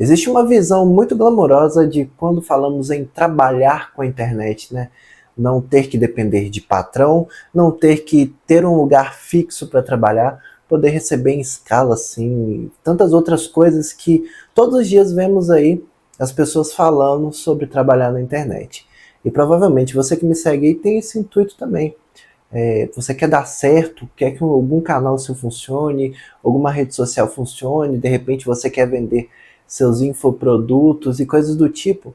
Existe uma visão muito glamourosa de quando falamos em trabalhar com a internet, né? Não ter que depender de patrão, não ter que ter um lugar fixo para trabalhar, poder receber em escala, assim, tantas outras coisas que todos os dias vemos aí as pessoas falando sobre trabalhar na internet. E provavelmente você que me segue aí tem esse intuito também. Você quer dar certo, quer que algum canal seu funcione, alguma rede social funcione, de repente você quer vender seus infoprodutos e coisas do tipo.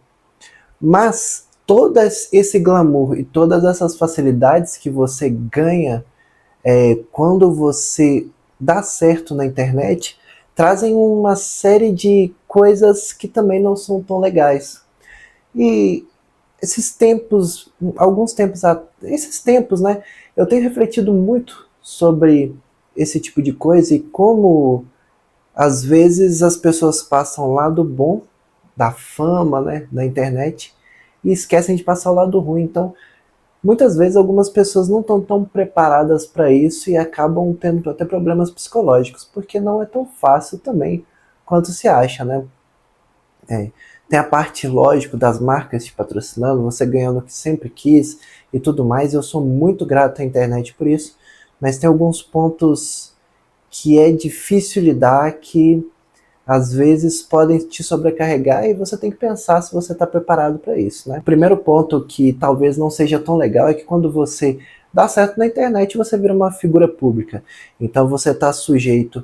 Mas todo esse glamour e todas essas facilidades que você ganha quando você dá certo na internet trazem uma série de coisas que também não são tão legais. E esses tempos, esses tempos, né, eu tenho refletido muito sobre esse tipo de coisa e como às vezes as pessoas passam o lado bom da fama, né, da internet e esquecem de passar o lado ruim. Então, muitas vezes algumas pessoas não estão tão preparadas para isso e acabam tendo até problemas psicológicos, porque não é tão fácil também quanto se acha, né? É, tem a parte, lógico, das marcas te patrocinando, você ganhando o que sempre quis e tudo mais. Eu sou muito grato à internet por isso, mas tem alguns pontos que é difícil lidar, que às vezes podem te sobrecarregar e você tem que pensar se você está preparado para isso, né? O primeiro ponto que talvez não seja tão legal é que quando você dá certo na internet, você vira uma figura pública. Então você está sujeito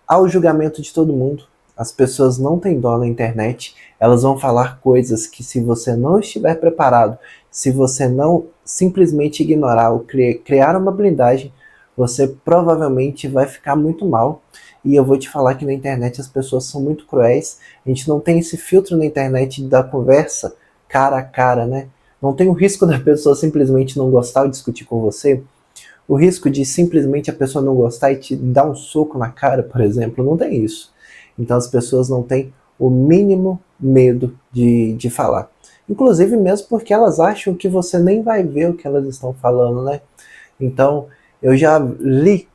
ao julgamento de todo mundo. As pessoas não têm dó na internet, elas vão falar coisas que, se você não estiver preparado, se você não simplesmente ignorar ou criar uma blindagem, você provavelmente vai ficar muito mal. E eu vou te falar que na internet as pessoas são muito cruéis. A gente não tem esse filtro na internet da conversa cara a cara, né? Não tem o risco da pessoa simplesmente não gostar ou discutir com você. O risco de simplesmente a pessoa não gostar e te dar um soco na cara, por exemplo, não tem isso. Então as pessoas não têm o mínimo medo de falar. Inclusive mesmo porque elas acham que você nem vai ver o que elas estão falando, né? Então eu já li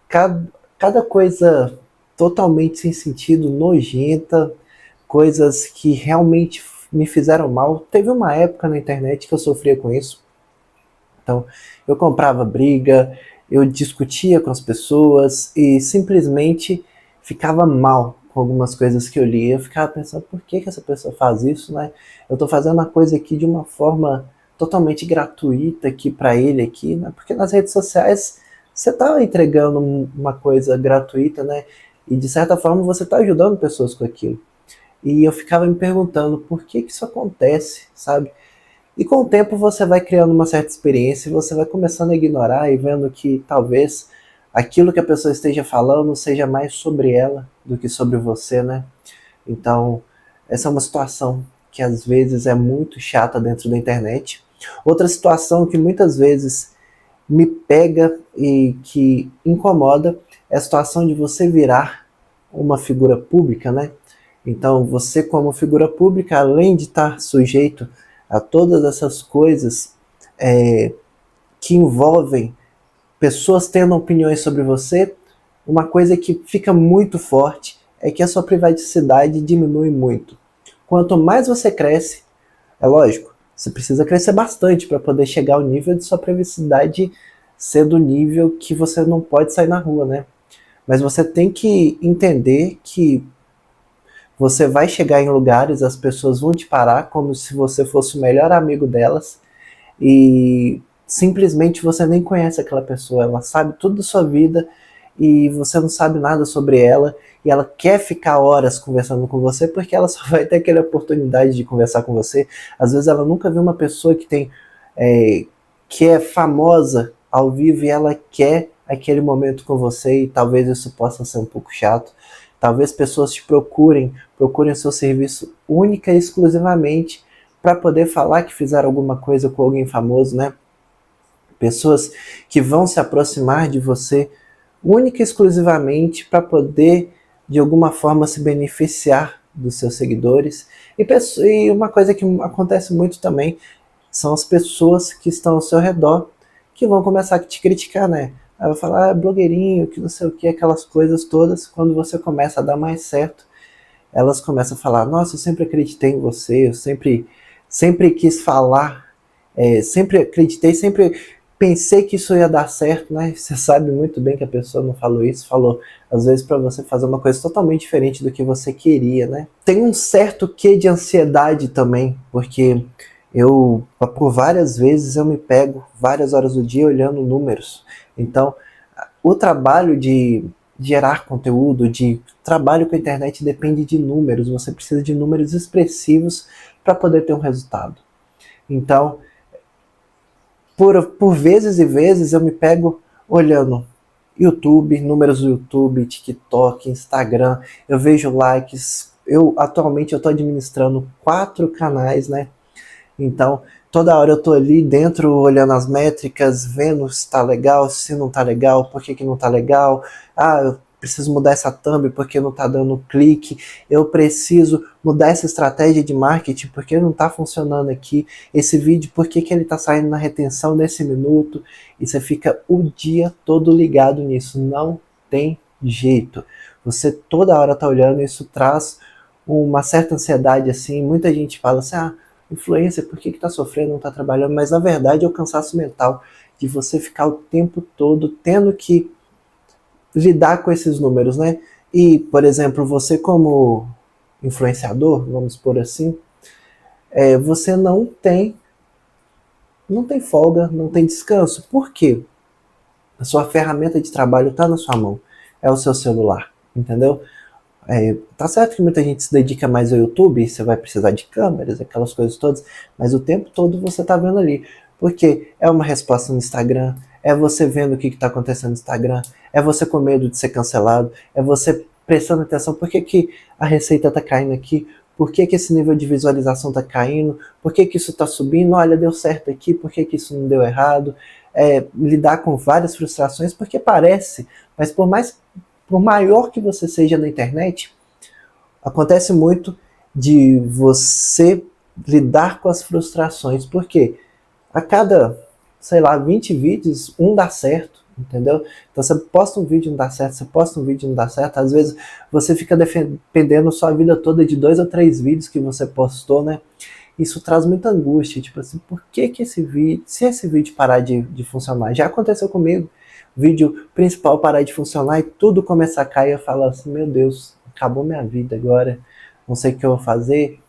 cada coisa totalmente sem sentido, nojenta, coisas que realmente me fizeram mal. Teve uma época na internet que eu sofria com isso. Então, eu comprava briga, eu discutia com as pessoas e simplesmente ficava mal com algumas coisas que eu lia. Eu ficava pensando, por que essa pessoa faz isso, né? Eu tô fazendo a coisa aqui de uma forma totalmente gratuita aqui para ele aqui, né? Porque nas redes sociais você tá entregando uma coisa gratuita, né? E de certa forma você tá ajudando pessoas com aquilo. E eu ficava me perguntando por que isso acontece, sabe? E com o tempo você vai criando uma certa experiência e você vai começando a ignorar e vendo que talvez aquilo que a pessoa esteja falando seja mais sobre ela do que sobre você, né? Então, essa é uma situação que às vezes é muito chata dentro da internet. Outra situação que muitas vezes me pega e que incomoda é a situação de você virar uma figura pública, né? Então, você como figura pública, além de estar sujeito a todas essas coisas é, que envolvem pessoas tendo opiniões sobre você, uma coisa que fica muito forte é que a sua privacidade diminui muito. Quanto mais você cresce, é lógico, você precisa crescer bastante para poder chegar ao nível de sua privacidade ser do nível que você não pode sair na rua, né? Mas você tem que entender que você vai chegar em lugares, as pessoas vão te parar como se você fosse o melhor amigo delas e simplesmente você nem conhece aquela pessoa, ela sabe tudo da sua vida e você não sabe nada sobre ela e ela quer ficar horas conversando com você porque ela só vai ter aquela oportunidade de conversar com você. Às vezes ela nunca viu uma pessoa que é famosa ao vivo e ela quer aquele momento com você e talvez isso possa ser um pouco chato. Talvez pessoas te procurem o seu serviço única e exclusivamente para poder falar que fizeram alguma coisa com alguém famoso, né? Pessoas que vão se aproximar de você única e exclusivamente para poder, de alguma forma, se beneficiar dos seus seguidores. E uma coisa que acontece muito também são as pessoas que estão ao seu redor que vão começar a te criticar, né? Aí vai falar, blogueirinho, que não sei o que, aquelas coisas todas. Quando você começa a dar mais certo, elas começam a falar, nossa, eu sempre acreditei em você, eu sempre quis falar, sempre acreditei, sempre pensei que isso ia dar certo, né? Você sabe muito bem que a pessoa não falou isso, falou às vezes para você fazer uma coisa totalmente diferente do que você queria, né? Tem um certo quê de ansiedade também, porque por várias vezes eu me pego várias horas do dia olhando números. Então, o trabalho de gerar conteúdo, de trabalho com a internet depende de números. Você precisa de números expressivos para poder ter um resultado. Então, por vezes e vezes eu me pego olhando YouTube, números do YouTube, TikTok, Instagram, eu vejo likes. Atualmente eu estou administrando 4 canais, né? Então, toda hora eu tô ali dentro olhando as métricas, vendo se tá legal, se não tá legal, por que não tá legal. Ah, eu preciso mudar essa thumb porque não tá dando clique. Eu preciso mudar essa estratégia de marketing porque não tá funcionando aqui. Esse vídeo, por que ele tá saindo na retenção nesse minuto? E você fica o dia todo ligado nisso. Não tem jeito. Você toda hora tá olhando, isso traz uma certa ansiedade assim. Muita gente fala assim, influencer, por que tá sofrendo, não tá trabalhando? Mas na verdade é o cansaço mental de você ficar o tempo todo tendo que lidar com esses números, né? E, por exemplo, você como influenciador, vamos por assim, você não tem folga, não tem descanso. Por quê? A sua ferramenta de trabalho está na sua mão, é o seu celular, entendeu? Tá certo que muita gente se dedica mais ao YouTube, você vai precisar de câmeras, aquelas coisas todas, mas o tempo todo você tá vendo ali, porque é uma resposta no Instagram, é você vendo o que tá acontecendo no Instagram, é você com medo de ser cancelado, é você prestando atenção, por que a receita tá caindo aqui, por que esse nível de visualização tá caindo, por que isso tá subindo, olha, deu certo aqui, por que isso não deu errado, lidar com várias frustrações, porque parece, mas por maior que você seja na internet, acontece muito de você lidar com as frustrações, porque a cada, sei lá, 20 vídeos, um dá certo, entendeu? Então você posta um vídeo e não dá certo, você posta um vídeo e não dá certo, às vezes você fica dependendo sua vida toda de 2 ou 3 vídeos que você postou, né? Isso traz muita angústia, tipo assim, por que esse vídeo, se esse vídeo parar de funcionar? Já aconteceu comigo, o vídeo principal parar de funcionar e tudo começar a cair, eu falo assim, meu Deus, acabou minha vida agora, não sei o que eu vou fazer.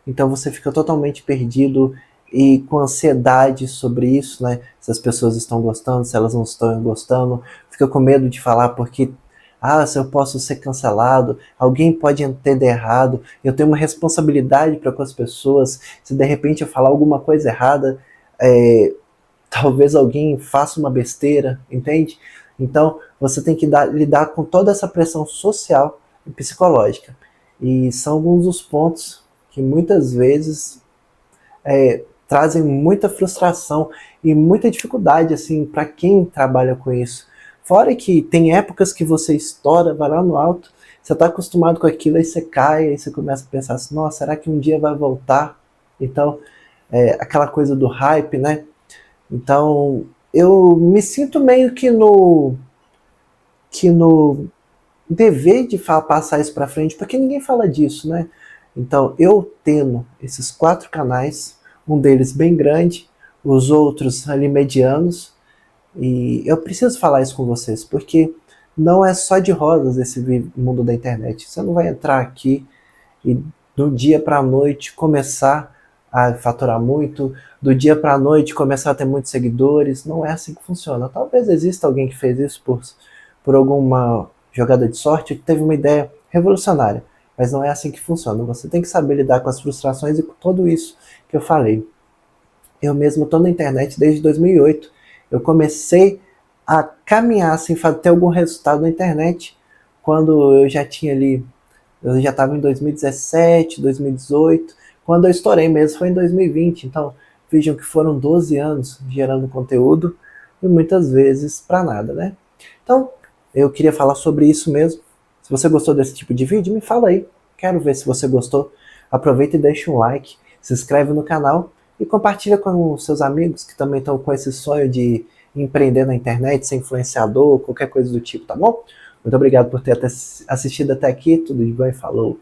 Então você fica totalmente perdido e com ansiedade sobre isso, né? Se as pessoas estão gostando, se elas não estão gostando, fica com medo de falar porque se eu posso ser cancelado, alguém pode entender errado, eu tenho uma responsabilidade para com as pessoas, se de repente eu falar alguma coisa errada, talvez alguém faça uma besteira, entende? Então você tem que lidar com toda essa pressão social e psicológica. E são alguns dos pontos que muitas vezes trazem muita frustração e muita dificuldade assim para quem trabalha com isso. Fora que tem épocas que você estoura, vai lá no alto, você está acostumado com aquilo, aí você cai, aí você começa a pensar assim, nossa, será que um dia vai voltar? Então, aquela coisa do hype, né? Então, eu me sinto meio que no dever de passar isso para frente, porque ninguém fala disso, né? Então, eu tendo esses 4 canais, um deles bem grande, os outros ali medianos, e eu preciso falar isso com vocês, porque não é só de rosas esse mundo da internet. Você não vai entrar aqui e do dia para a noite começar a faturar muito, do dia para a noite começar a ter muitos seguidores. Não é assim que funciona. Talvez exista alguém que fez isso por alguma jogada de sorte, que teve uma ideia revolucionária, mas não é assim que funciona. Você tem que saber lidar com as frustrações e com tudo isso que eu falei. Eu mesmo estou na internet desde 2008. Eu comecei a caminhar sem ter algum resultado na internet quando eu já tinha ali, eu já estava em 2017, 2018, quando eu estourei mesmo foi em 2020, então vejam que foram 12 anos gerando conteúdo e muitas vezes para nada, né? Então, eu queria falar sobre isso mesmo. Se você gostou desse tipo de vídeo, me fala aí, quero ver se você gostou. Aproveita e deixa um like, se inscreve no canal e compartilha com os seus amigos que também estão com esse sonho de empreender na internet, ser influenciador, qualquer coisa do tipo, tá bom? Muito obrigado por ter assistido até aqui, tudo de bom e falou!